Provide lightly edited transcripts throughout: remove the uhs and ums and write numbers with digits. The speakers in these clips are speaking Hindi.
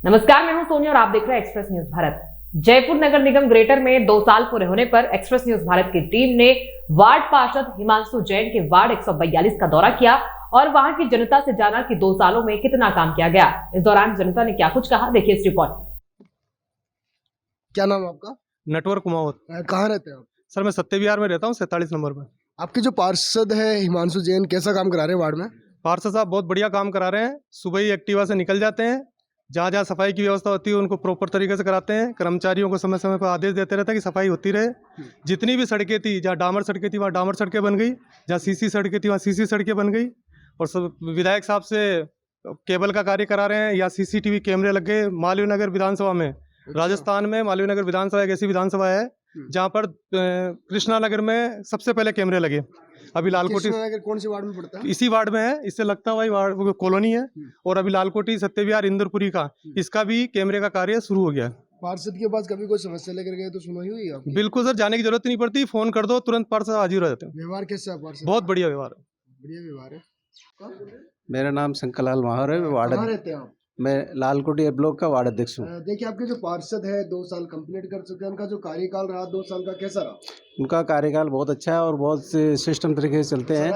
नमस्कार, मैं हूं सोनिया और आप देख रहे हैं एक्सप्रेस न्यूज भारत। जयपुर नगर निगम ग्रेटर में 2 साल पूरे होने पर एक्सप्रेस न्यूज भारत की टीम ने वार्ड पार्षद हिमांशु जैन के वार्ड 142 का दौरा किया और वहां की जनता से जाना कि 2 सालों में कितना काम किया गया। इस दौरान जनता ने क्या कुछ कहा, देखिए इस रिपोर्ट। क्या नाम है आपका? नटवर कुमावत। कहाँ रहते हैं आप? सर मैं सत्य विहार में रहता हूँ, 47 नंबर पर। आपके जो पार्षद है हिमांशु जैन कैसा काम करा रहे हैं वार्ड में? पार्षद साहब बहुत बढ़िया काम करा रहे हैं। सुबह ही एक्टिवा से निकल जाते हैं, जहाँ जहाँ सफाई की व्यवस्था होती है उनको प्रॉपर तरीके से कराते हैं। कर्मचारियों को समय समय पर आदेश देते रहते हैं कि सफाई होती रहे। जितनी भी सड़कें थी, जहाँ डामर सड़कें थी वहाँ डामर सड़कें बन गई, जहाँ सीसी सड़कें थी वहाँ सीसी सड़कें बन गई। और सब विधायक साहब से केबल का कार्य करा रहे हैं या सीसीटीवी कैमरे लग गए। मालवीय नगर विधानसभा में, राजस्थान में मालवीय नगर विधानसभा एक ऐसी विधानसभा है जहाँ पर कृष्णा नगर में सबसे पहले कैमरे लगे। अभी लालकोटी कृष्णा नगर कौन सी वार्ड में पड़ता है? इसी वार्ड में है, इससे लगता हुआ वार्ड कॉलोनी है। और अभी लालकोटी सत्य विहार इंद्रपुरी का इसका भी कैमरे का कार्य शुरू हो गया है। पार्षद के पास कभी कोई समस्या लेकर गए तो सुनवाई हुई आपकी? बिल्कुल सर, जाने की जरूरत नहीं पड़ती, फोन कर दो तुरंत पार्षद हाजिर हो जाते हैं। व्यवहार कैसा है पार्षद? बहुत बढ़िया व्यवहार है। बढ़िया व्यवहार है। मेरा नाम शंकरलाल माहौर है। कहाँ रहते हैं आप? मैं लालकोटी ब्लॉक का वार्ड अध्यक्ष हूँ। देखिए आपके जो पार्षद है 2 साल कंप्लीट कर चुके हैं, उनका जो कार्यकाल रहा 2 साल का कैसा रहा? उनका कार्यकाल बहुत अच्छा है और बहुत सिस्टम तरीके से चलते हैं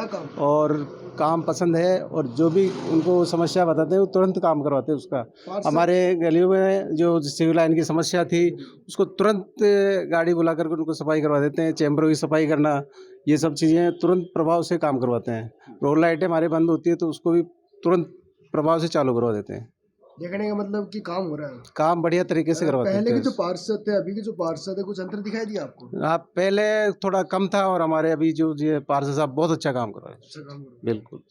और काम पसंद है। और जो भी उनको समस्या बताते हैं वो तुरंत काम करवाते हैं उसका। हमारे गलियों में जो सिविल लाइन की समस्या थी उसको तुरंत गाड़ी बुला करके उनको सफाई करवा देते हैं। चैम्बरों की सफाई करना, ये सब चीज़ें तुरंत प्रभाव से काम करवाते हैं। रोड लाइटें हमारे बंद होती है तो उसको भी तुरंत प्रभाव से चालू करवा देते हैं। देखने का मतलब कि काम हो रहा है, काम बढ़िया तरीके से करवाते हैं। पहले के जो पार्षद थे अभी के जो पार्षद है कुछ अंतर दिखाई दिया आपको? हाँ, पहले थोड़ा कम था और हमारे अभी जो ये पार्षद साहब बहुत अच्छा काम कर रहे हैं। अच्छा काम हो रहा बिल्कुल।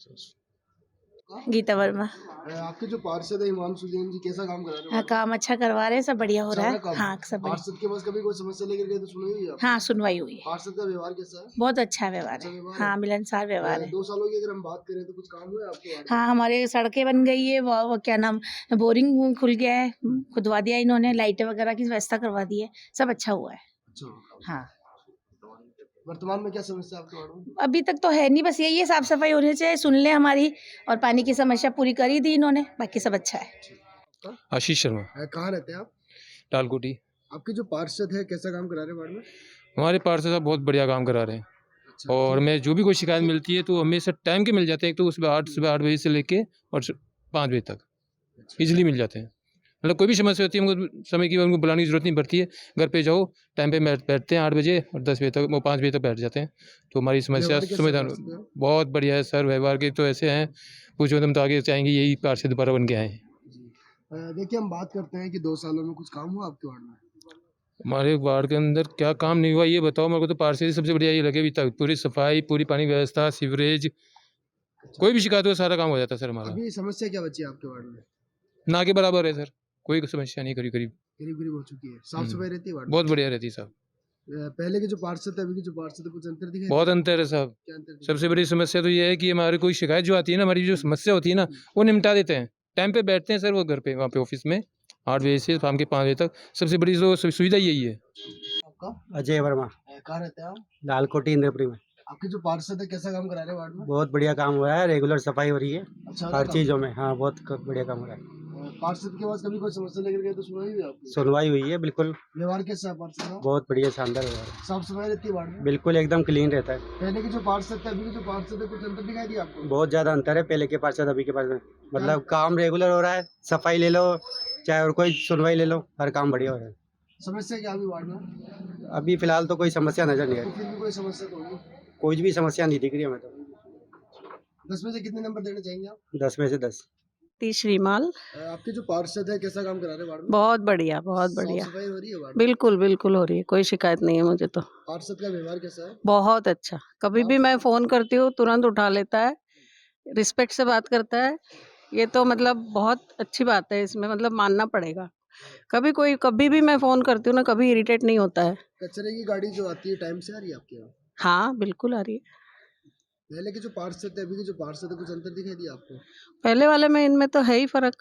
गीता वर्मा। है। आपके जो पार्षद है हिमांशु जैन जी कैसा काम करा रहे हैं? हाँ, काम अच्छा करवा रहे हैं, सब बढ़िया हो रहा है। काम? हाँ, सब बढ़िया। पार्षद के पास कभी कोई समस्या लेकर गए तो सुनी हुई है आपने? हाँ, सुनवाई हुई है। पार्षद का व्यवहार कैसा है? बहुत अच्छा व्यवहार अच्छा है। व्यवहार हाँ, है। मिलनसार व्यवहार है। 2 सालों की अगर हम बात करें तो कुछ काम हुआ है आपके वार्ड में? हाँ, हमारे सड़कें बन गई है, वो क्या नाम, बोरिंग खुल गया है, खुदवा दिया इन्होंने, लाइटें वगैरह की व्यवस्था करवा दी है, सब अच्छा हुआ है। अच्छा। हाँ, वर्तमान में क्या समस्या है आपके वार्ड में? अभी तक तो है नहीं, बस यही है, साफ सफाई होनी चाहिए, सुन ले हमारी, और पानी की समस्या पूरी करी दी इन्होंने, बाकी सब अच्छा है। आशीष शर्मा, कहाँ रहते हैं आप? लालकोटी। आपके जो पार्षद है कैसा काम करा रहे हैं वार्ड में? हमारे पार्षद साहब बहुत बढ़िया काम करा रहे हैं। अच्छा, और मैं जो भी कोई शिकायत मिलती है तो हमेशा टाइम के मिल जाते हैं। एक तो सुबह 8 बजे से लेके और 5 बजे तक इजीली मिल जाते हैं। मतलब कोई भी समस्या होती है हमको समय की उनको बुलाने की जरूरत नहीं पड़ती है। घर पे जाओ, टाइम पे बैठते हैं 8 बजे और 10 बजे तक, वो 5 बजे तक बैठ जाते हैं। तो हमारी समस्या व्यवहार कैसा समाधान है उसका? बहुत बढ़िया है सर। व्यवहार के तो ऐसे हैं, पूछो तुम तो आगे चाहेंगे यही पार्षद दोबारा बन के आए हैं। देखिए हम बात करते हैं कि 2 सालों में कुछ काम हुआ आपके वार्ड में? हमारे वार्ड के अंदर क्या काम नहीं हुआ ये बताओ मेरे को। तो पार्षद सबसे बढ़िया ये लगे अभी तक, पूरी सफाई, पूरी पानी व्यवस्था, सीवरेज, कोई भी शिकायत हो सारा काम हो जाता है सर हमारा। अभी समस्या क्या बची है आपके वार्ड में? ना के बराबर है सर, कोई समस्या नहीं। करीब करीब करीब करीब हो चुकी है। साफ सफाई रहती है वार्ड में? बहुत बढ़िया रहती है साहब। पहले के जो पार्षद थे अभी के जो पार्षद है कुछ अंतर दिखाई बहुत दिया? अंतर है साहब। क्या अंतर दिखाई? सबसे बड़ी समस्या तो ये है कि हमारी कोई शिकायत जो आती है ना, हमारी जो समस्या होती है ना, वो निपटा देते हैं। टाइम पे बैठते हैं सर वो घर पे, वहाँ पे ऑफिस में 8 बजे से शाम के 5 बजे तक। सबसे बड़ी जो सुविधा यही है। आपका? अजय वर्मा, कहाँ रहते हैं आप? लालकोटी इंद्रपुरी में। आपके जो पार्षद है कैसा काम करा रहे हैं वार्ड में? बहुत बढ़िया काम हो रहा है, रेगुलर सफाई हो रही है अच्छा हर काम? चीज़ों में। हाँ, बहुत बढ़िया काम हो रहा है। पार्षद के पास कभी कोई समस्या लेकर गए तो सुनाई हुई आपकी? सुनवाई हुई है, बिल्कुल व्यवहार कैसा है पार्षद का? बहुत बढ़िया, शानदार व्यवहार है। साफ सफाई रहती है वार्ड में? बिल्कुल एकदम क्लीन रहता है। पहले के जो पार्षद थे अभी के जो पार्षद है कुछ अंतर दिखाई दिया आपको? बहुत ज़्यादा अंतर है पहले के पार्षद अभी के पार्षद। मतलब काम रेगुलर हो रहा है, सफाई ले लो चाहे और कोई सुनवाई ले लो, हर काम बढ़िया हो रहा है। समस्या क्या अभी वार्ड में? अभी फिलहाल तो कोई समस्या नजर नहीं तो आई। फिर भी कोई समस्या तो होगी? कोई भी समस्या नहीं दिख रही हमें तो। 10 में से कितने नंबर देना चाहेंगे आप? 10 में से 10। श्रीमाल। आपके जो पार्षद है कैसा काम करा रहे हैं वार्ड में? बहुत बढ़िया, बहुत बढ़िया। साफ सफाई हो रही है वार्ड में? बिल्कुल बिल्कुल हो रही है, कोई शिकायत नहीं है मुझे तो। पार्षद का व्यवहार कैसा है? बहुत अच्छा, कभी भी मैं फोन करती हूँ तुरंत उठा लेता है, रिस्पेक्ट से बात करता है। ये तो मतलब बहुत अच्छी बात है इसमें, मतलब मानना पड़ेगा। कभी भी मैं फोन करती हूँ ना, कभी इरिटेट नहीं होता है। कचरे की गाड़ी जो आती है टाइम से आ रही है आपके यहाँ? हाँ बिल्कुल आ रही है। पहले के जो पार्षद थे अभी के जो पार्षद है कुछ अंतर दिखाई दिया आपको? पहले वाले में इनमें तो है ही फर्क।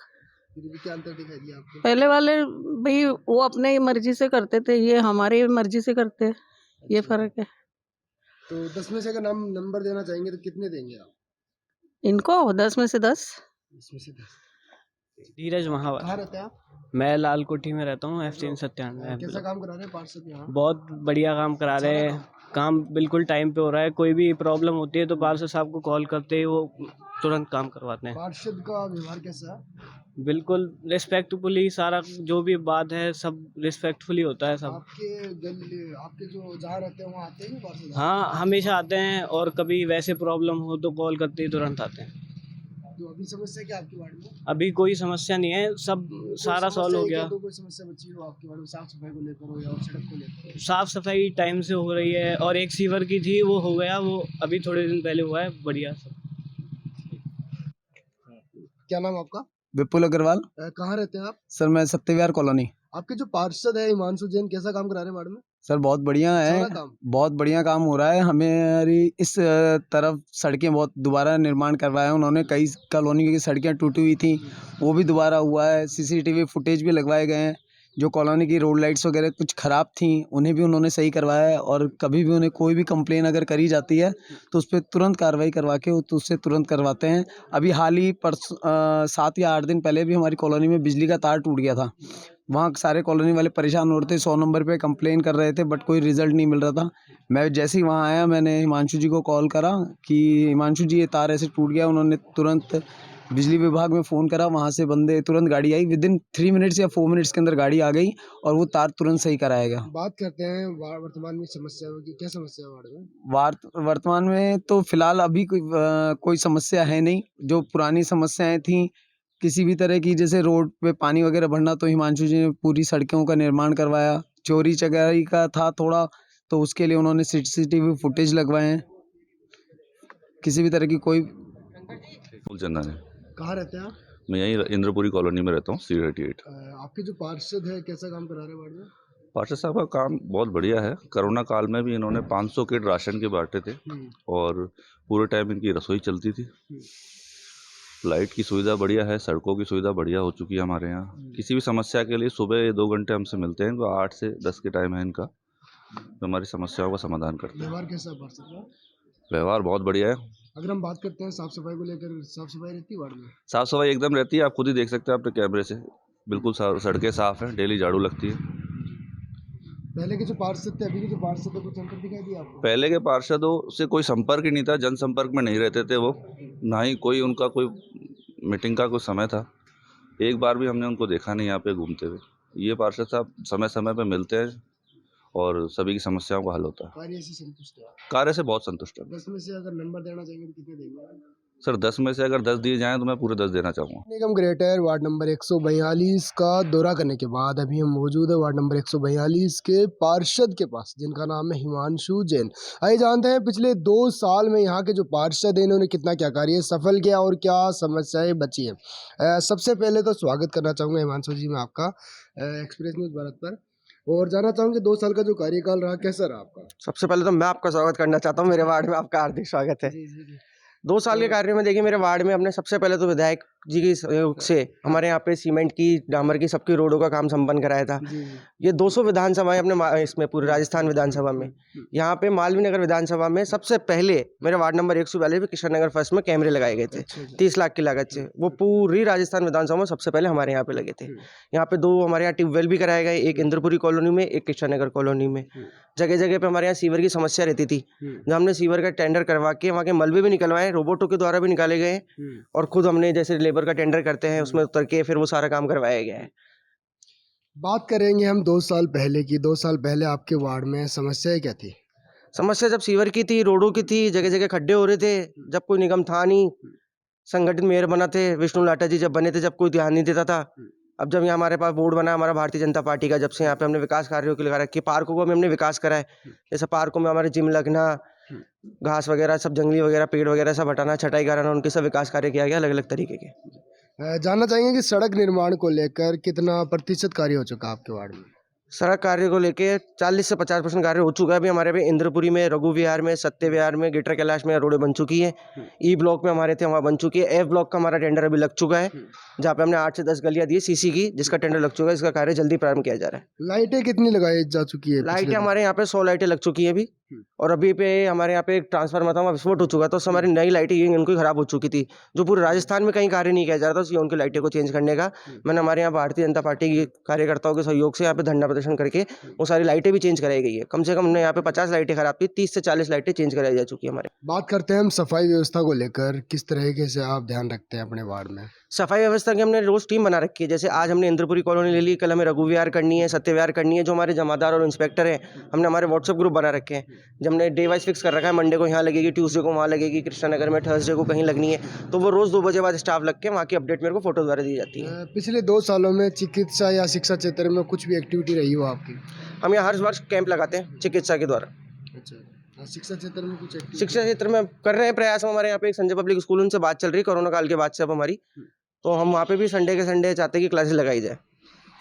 फिर भी क्या अंतर दिखाई दिया आपको? पहले वाले भाई वो अपने मर्जी से करते थे, ये हमारी मर्जी से करते हैं, ये फर्क है। तो 10 में से अगर नंबर देना चाहेंगे तो कितने देंगे आप? इनको 10 में से 10। 10 में से 10। धीरज महावर। कहाँ रहते हैं आप? मैं लाल कोठी में रहता हूँ, F3 कैसा 97। काम करा रहे हैं पार्षद यहाँ? बहुत बढ़िया काम करा रहे हैं, काम बिल्कुल टाइम पे हो रहा है। कोई भी प्रॉब्लम होती है तो पार्षद साहब को कॉल करते ही वो तुरंत काम करवाते हैं। पार्षद का व्यवहार कैसा है? बिल्कुल रिस्पेक्टफुली, सारा जो भी बात है सब रिस्पेक्टफुली होता है सब। आपके जो जहाँ रहते हैं वहाँ आते हैं पार्षद? हाँ, हमेशा आते हैं, और कभी वैसे प्रॉब्लम हो तो कॉल करते ही तुरंत आते हैं। तो अभी समस्या क्या आपके वार्ड में? अभी कोई समस्या नहीं है, सब सारा सॉल्व हो गया। तो कोई समस्या बची हो आपके वार्ड में, साफ सफाई को लेकर हो या और सड़क को लेकर? साफ सफाई टाइम से हो रही है, और एक सीवर की थी वो हो गया, वो अभी थोड़े दिन पहले हुआ है, बढ़िया सब। क्या नाम आपका? विपुल अग्रवाल। कहाँ रहते हैं आप? सर मैं सत्यविहार कॉलोनी। आपके जो पार्षद है हिमांशु जैन कैसा काम करा रहे हैं वार्ड में? सर बहुत बढ़िया है, सारा काम? बहुत बढ़िया काम हो रहा है। हमारी इस तरफ सड़कें बहुत दोबारा निर्माण करवाया है उन्होंने। कई कॉलोनी की सड़कें टूटी हुई थी, वो भी दोबारा हुआ है। CCTV फुटेज भी लगवाए गए हैं। जो कॉलोनी की रोड लाइट्स वगैरह कुछ ख़राब थी उन्हें भी उन्होंने सही करवाया है। और कभी भी उन्हें कोई भी कंप्लेन अगर करी जाती है तो उस पर तुरंत कार्रवाई करवा के तो उससे तुरंत करवाते हैं। अभी हाल ही 7 या 8 दिन पहले भी हमारी कॉलोनी में बिजली का तार टूट गया था। वहाँ सारे कॉलोनी वाले परेशान हो रहे थे, 100 नंबर पे कंप्लेन कर रहे थे, बट कोई रिजल्ट नहीं मिल रहा था। मैं जैसे ही वहाँ आया मैंने हिमांशु जी को कॉल करा कि हिमांशु जी ये तार ऐसे टूट गया। उन्होंने तुरंत बिजली विभाग में फ़ोन करा, वहाँ से बंदे तुरंत गाड़ी आई। विदिन 3 मिनट्स या 4 मिनट्स के अंदर गाड़ी आ गई और वो तार तुरंत सही कराया गया। बात करते हैं वर्तमान में समस्या की, क्या समस्या है वार्ड में? वर्तमान में तो फिलहाल अभी कोई समस्या है नहीं। जो पुरानी समस्याएं थी किसी भी तरह की, जैसे रोड पे पानी वगैरह भरना, तो हिमांशु जी ने पूरी सड़कों का निर्माण करवाया। चोरी चकारी का था थोड़ा, तो उसके लिए उन्होंने CCTV फुटेज लगवाए हैं। किसी भी तरह की कोई। चंदन है। कहाँ रहते हैं आप? मैं यहीं इंद्रपुरी कॉलोनी में रहता हूँ, C88। आपके जो पार्षद है कैसा काम करा रहे हैं वार्ड में? पार्षद साहब का काम बहुत बढ़िया है। कोरोना काल में भी इन्होंने 500 किट राशन के बांटे थे और पूरे टाइम इनकी रसोई चलती थी। लाइट की सुविधा बढ़िया है, सड़कों की सुविधा बढ़िया हो चुकी है हमारे यहाँ। किसी भी समस्या के लिए सुबह 2 घंटे हमसे मिलते हैं, इनको 8 से 10 के टाइम है इनका, तो हमारी समस्याओं का समाधान करते हैं। व्यवहार कैसा है पार्षद का? व्यवहार बहुत बढ़िया है। अगर हम बात करते हैं साफ सफाई को लेकर, साफ सफाई रहती है वार्ड में? साफ़ सफाई एकदम रहती है, आप खुद ही देख सकते हैं अपने कैमरे से। बिल्कुल सड़कें साफ़ हैं, डेली झाड़ू लगती है। पहले के जो पार्षद थे अभी के जो पार्षद थे कुछ अंतर दिखाई दिया आपको? पहले के पार्षदों से कोई संपर्क ही नहीं था, जनसंपर्क में नहीं रहते थे वो, ना ही कोई उनका कोई मीटिंग का कोई समय था। एक बार भी हमने उनको देखा नहीं यहाँ पे घूमते हुए। ये पार्षद साहब समय समय पे मिलते हैं और सभी की समस्याओं का हल होता है। कार्य से संतुष्ट है? कार्य से बहुत संतुष्ट है। 10 में से अगर नंबर देना चाहिए तो कितने देंगे? सर 10 में से अगर 10 दिए जाएँ तो मैं पूरे 10 देना चाहूँगा। निगम ग्रेटर वार्ड नंबर 142 का दौरा करने के बाद अभी हम मौजूद है वार्ड नंबर 142 के पार्षद के पास, जिनका नाम है हिमांशु जैन। आइए जानते हैं पिछले 2 साल में यहाँ के जो पार्षद हैं इन्होंने कितना क्या कार्य सफल किया और क्या समस्याएं बची हैं। सबसे पहले तो स्वागत करना चाहूँगा हिमांशु जी मैं आपका एक्सप्रेस न्यूज़ भारत पर, और जानना चाहूँगी 2 साल का जो कार्यकाल रहा कैसा रहा आपका? सबसे पहले तो मैं आपका स्वागत करना चाहता हूँ, मेरे वार्ड में आपका हार्दिक स्वागत है। 2 साल के कार्य में देखिए मेरे वार्ड में हमने सबसे पहले तो विधायक जी के सहयोग से हमारे यहाँ पे सीमेंट की, डामर की, सबकी रोडों का काम संपन्न कराया था। ये 200 विधानसभाएं अपने इसमें पूरे राजस्थान विधानसभा में, यहाँ पे मालवीय नगर विधानसभा में सबसे पहले मेरे वार्ड नंबर 142 में किशन नगर फर्स्ट में कैमरे लगाए गए थे 30 लाख की लागत से। वो पूरी राजस्थान विधानसभा में सबसे पहले हमारे यहाँ पे लगे थे। यहाँ पे 2 हमारे यहाँ ट्यूबवेल भी कराए गए, एक इंद्रपुरी कॉलोनी में, एक किशन नगर कॉलोनी में। जगह जगह पे हमारे यहाँ सीवर की समस्या रहती थी, जो हमने सीवर का टेंडर करवा के वहाँ के मलबे भी निकलवाए, रोबोटों के द्वारा भी निकाले गए, और खुद हमने जैसे लेबर का टेंडर करते हैं उसमें उतर के फिर वो सारा काम करवाया गया है। बात करेंगे हम 2 साल पहले की। 2 साल पहले आपके वार्ड में समस्याएं क्या थी? समस्या जब सीवर की थी, रोडों की थी, जगह जगह खड्डे हो रहे थे। जब कोई निगम था नहीं, संगठित मेयर बना थे विष्णु लाटा जी जब बने थे, जब कोई ध्यान नहीं देता था। अब जब यहाँ हमारे पास बोर्ड बना हमारा भारतीय जनता पार्टी का, जब से यहाँ पे हमने विकास कार्यों के लिए लगा रखी, पार्कों को भी हमने विकास करा है। जैसे पार्कों में हमारे जिम लगना, घास वगैरह सब, जंगली वगैरह, पेड़ वगैरह सब हटाना, छटाई कराना, उनके सब विकास कार्य किया गया अलग अलग तरीके के। जानना चाहेंगे कि सड़क निर्माण को लेकर कितना प्रतिशत कार्य हो चुका आपके वार्ड में? सड़क कार्य को लेके 40 से 50% कार्य हो चुका है। अभी हमारे पे इंद्रपुरी में, रघु विहार में, सत्य विहार में, गिटर कैलाश में रोडें बन चुकी हैं। ई ब्लॉक में हमारे थे वहाँ बन चुकी है। F ब्लॉक का हमारा टेंडर अभी लग चुका है, जहाँ पे हमने 8 से 10 गलियाँ दी CC की, जिसका टेंडर लग चुका है। इसका कार्य जल्दी प्रारंभ किया जा रहा है। लाइटें कितनी लगाई जा चुकी है? लाइटें हमारे यहाँ पे 100 लाइटें लग चुकी है अभी। और अभी पे हमारे यहाँ पे एक ट्रांसफार्मर था, वहाँ विस्फोट हो चुका था, उससे हमारी नई लाइटें इनकी खराब हो चुकी थी, जो पूरे राजस्थान में कहीं कार्य नहीं किया जा रहा था, उसकी उनकी लाइटें को चेंज करने का मैंने हमारे यहाँ भारतीय जनता पार्टी के कार्यकर्ताओं के सहयोग से यहाँ पे धरना प्रदर्शन करके वो सारी लाइटें भी चेंज कराई गई है। कम से कम हमने यहाँ पे 50 लाइटें खराब थी, 30 से 40 लाइटें चेंज कराई जा चुकी है हमारे। बात करते हैं हम सफाई व्यवस्था को लेकर, किस तरीके से आप ध्यान रखते हैं अपने वार्ड में? सफाई व्यवस्था की हमने रोज टीम बना रखी है। जैसे आज हमने इंद्रपुरी कॉलोनी ले ली, कल हमें रघु विहार करनी है, सत्य विहार करनी है। जो हमारे जमादार और इंस्पेक्टर हैं, हमने हमारे व्हाट्सएप ग्रुप बना रखे हैं, जब हमने डे वाइज फिक्स कर रखा है, मंडे को यहाँ लगेगी, ट्यूसडे को वहाँ लगेगी, कृष्णानगर में थर्सडे को कहीं लगनी है, तो वो रोज़ 2 बजे बाद स्टाफ लग के वहाँ की अपडेट मेरे को फोटो द्वारा दी जाती है। पिछले 2 सालों में चिकित्सा या शिक्षा क्षेत्र में कुछ भी एक्टिविटी रही हो आपकी? हम यहाँ हर वर्ष कैंप लगाते हैं चिकित्सा के द्वारा। अच्छा, शिक्षा क्षेत्र में कुछ activity? शिक्षा क्षेत्र में कर रहे हैं प्रयास। हमारे यहाँ पे एक संजय पब्लिक स्कूल, उनसे बात चल रही है कोरोना काल के बाद से अब हमारी, तो हम वहाँ पे भी संडे के संडे चाहते हैं कि क्लासेस लगाई जाए।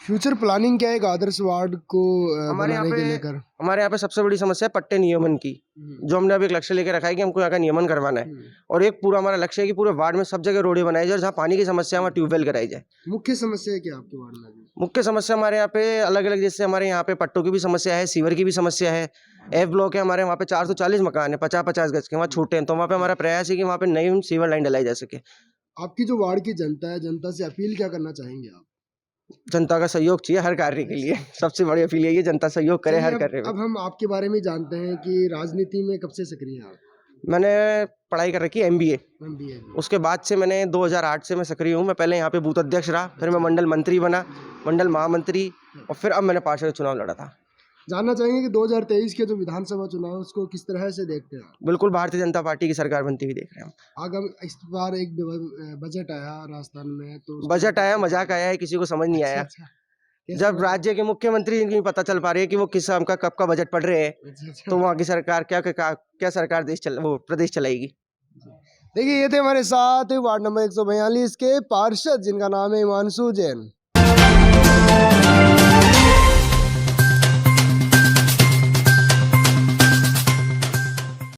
फ्यूचर प्लानिंग क्या है एक आदर्श वार्ड को हमारे यहाँ बनाने के पे लेकर? हमारे यहाँ पे सबसे बड़ी समस्या है पट्टे नियमन की, जो हमने अभी एक लक्ष्य लेकर रखा है कि हमको यहाँ का नियमन करवाना है। और एक पूरा हमारा लक्ष्य है कि पूरे वार्ड में सब जगह रोडें बनाई जाए और जहाँ पानी की समस्या है वहाँ ट्यूबवेल कराई जाए। मुख्य समस्या है क्या आपके वार्ड में अभी? मुख्य समस्या हमारे यहाँ पे अलग अलग, जैसे हमारे यहाँ पे पट्टों की भी समस्या है, सीवर की भी समस्या है। एफ ब्लॉक है हमारे वहाँ पे 440 मकान है, 50-50 गज के, वहाँ छोटे हैं, तो वहाँ पे हमारा प्रयास है कि वहाँ पे नई सीवर लाइन डलाई जा सके। आपकी जो वार्ड की जनता है, जनता से अपील क्या करना चाहेंगे आप? जनता का सहयोग चाहिए हर कार्य के लिए, सबसे बड़ी अपील यही है, जनता सहयोग करे हर चलिए, कार्य में। अब हम आपके बारे में जानते हैं कि राजनीति में कब से सक्रिय हैं आप? मैंने पढ़ाई कर रखी है MBA, MBA उसके बाद से मैंने 2008 से मैं सक्रिय हूँ। मैं पहले यहाँ पे बूथ अध्यक्ष रहा, फिर मैं मंडल मंत्री बना, मंडल महामंत्री, और फिर अब मैंने पार्षद चुनाव लड़ा था। जानना चाहेंगे कि 2023 के जो विधानसभा चुनाव उसको किस तरह से देखते हैं आप? बिल्कुल भारतीय जनता पार्टी की सरकार बनती हुई देख रहे हैं हम। आगामी इस बार एक बजट आया राजस्थान में, तो बजट आया, मजाक आया है, किसी को समझ नहीं आया। जब राज्य के मुख्यमंत्री जिनकी पता चल पा रही है कि वो किस शाम का कब का बजट पढ़ रहे हैं, तो वहाँ की सरकार क्या सरकार प्रदेश चलाएगी। देखिए, ये थे हमारे साथ वार्ड नंबर 142 के पार्षद, जिनका नाम है हिमांशु जैन।